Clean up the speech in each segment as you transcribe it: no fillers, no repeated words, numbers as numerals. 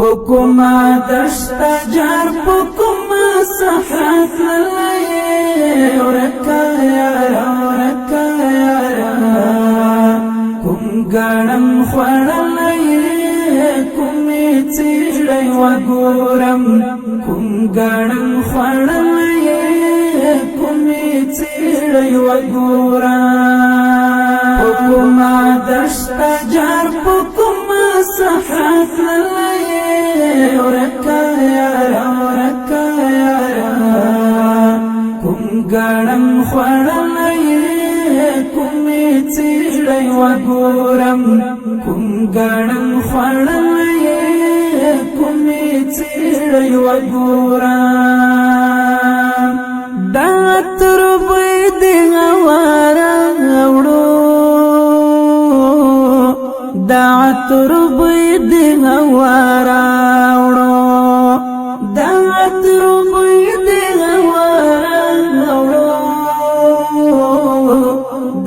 پکما دشت جار پکما صحرات للائے ورکا یارا ورکا یارا کم گرم خوڑلائے کمی چیڑی وگورم کم گرم خوڑلائے کمی چیڑی وگورم پکما دشت جار پکما صحرات للائے ورکا یارا ورکا یارا کم گرم خوڑلائے کمی چیڑی وگورم کم گرم خوڑلائے کمی چیڑی وگورم دا تربی دی غوارا اوڑو دا تربی دی غوارا اوڑو دا تربی دی غوارا اوڑو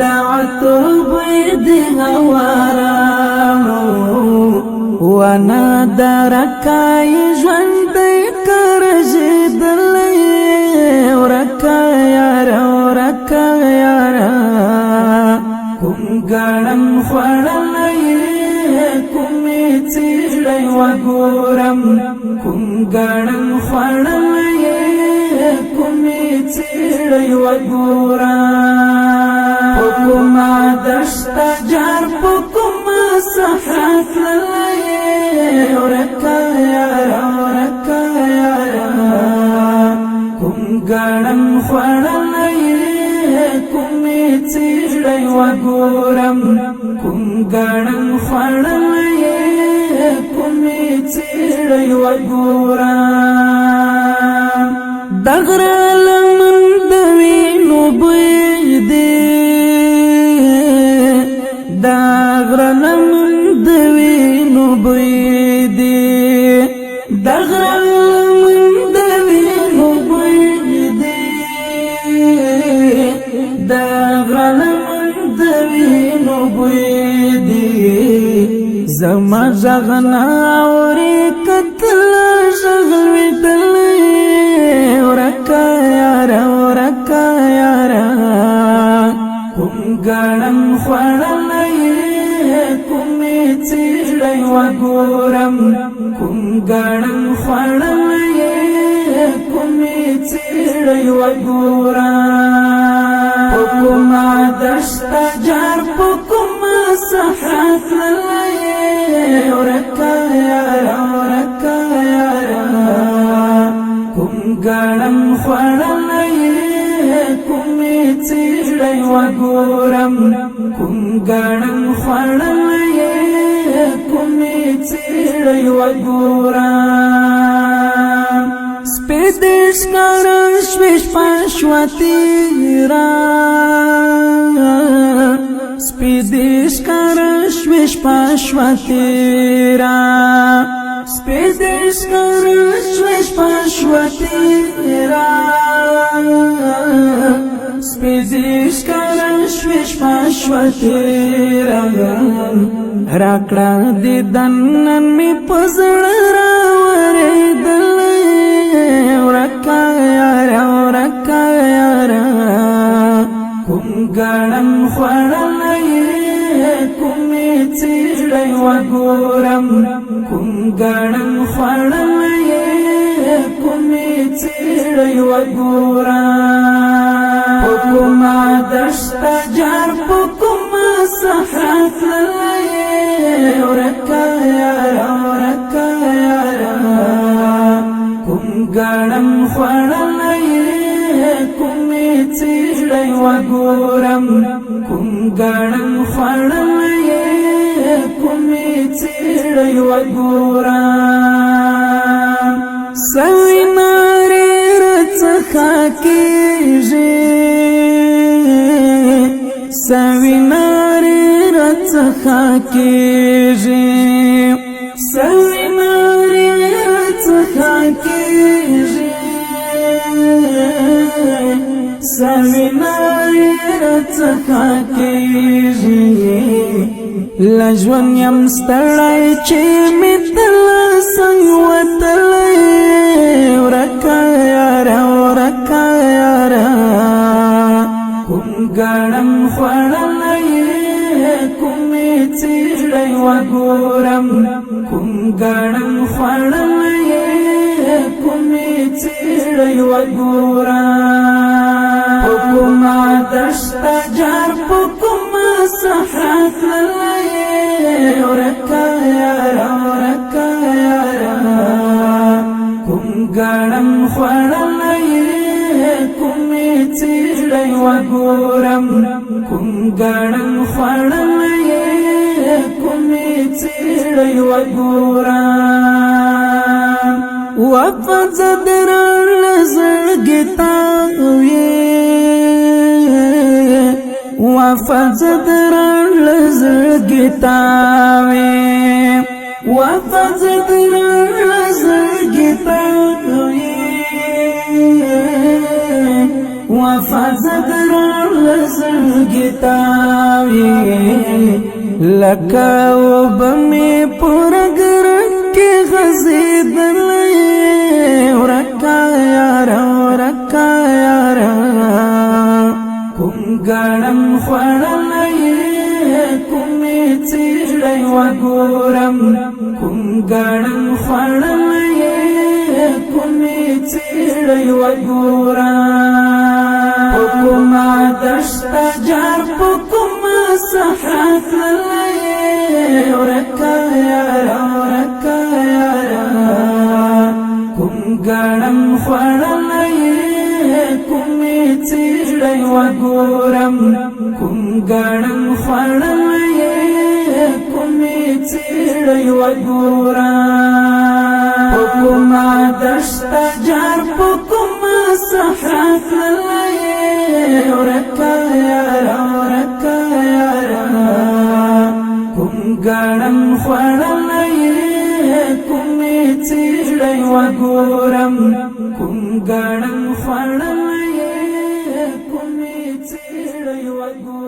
دا تربی دی غوارا اوڑو وانا درکای ژوندی کرژیدلی ورکا یارا ورکا یارا کم گرم خوڑلائے کمی چیڑی وگورم کم گرم خوڑلائے کمی چیڑی وگورم پکما دشت جار پکما صحرات للائے ورکا یارا ورکا یارا کم گرم خوڑلائے کمی چیڑی وگورم کم گرم خوڑلائے کمی چیڑی وگورم دغر لمن دوینو بیدی دغر لمن دوینو بیدی دغر لمن دوینو بیدی دغر لمن دوینو بیدی زما زغنا اوری کتل زغوی دلی ورکا یارا ورکا یارا کم گرم خوڑلائے کمی چیڑی وگورم کم گرم خوڑلائے کمی چیڑی وگورم پکما دشت جار پکما صحرات للائے ورکا یارا ورکا یارا کم گرم خوڑلائے کمی چیڑی وگورم کم گرم خوڑلائے کمی چیڑی وگورم سپیدش کرش ویش پاشواتیرا سپیدش کرش ویش پاشواتیرا سپیدش کرش ویش پاشواتیرا سپیدش کرش ویش پاشواتیرا راکڑا دیدنن می پزڑ راوری دلی ورکا یارا ورکا یارا کم گرم خوڑلائے کمی چیڑی وگورم کم گرم خوڑلائے کمی چیڑی وگورم پکما دشت جار پکما صحرات للائے ورکا یارا ورکا یارا کم گرم خوڑلائے کمی چیڑی وگورم کم گرم خوڑلائے کمی چیڑی وگورم سوی ناری رچخا کیجی سوی ناری رچخا کیجی سوی ناری رچخا کیجی سوی ناری رچخا کیجی لجون یم ستړی چې می تل څنګه ګړم خوړلې کومې څېړۍ وګوره په کومه دشته جار په کومه صحرا تللی ورکه یاره ورکه یاره کوم ګړم خوړلې کومې څېړۍ وګورم کوم ګړم خوړلې کومې څېړۍ وګورم وفز درل زړګي تا وفز درل زړګي تا وفز درل زړګي تا وفز درل زړګي تا لکه وبمې پرګر کې غزیدلې ورکا یاره ورکا یاره کوم ګړم خوړلې کومې څېړۍ وګورم کوم ګړم خوړلې کومې څېړۍ وګورم په کومه دشته جار په کومه صحرا تللی ورکه یاره ورکه یاره کوم ګړم خوړلې کومې څېړۍ وګورم کوم ګړم خوړلې کومې څېړۍ وګورم په کومه دشته جار په کومه صحرا تللی ورکه یاره ورکه یاره کوم ګړم خوړلې کومې څېړۍ وګورم کوم ګړم خوړلې کومې څېړۍ وګورم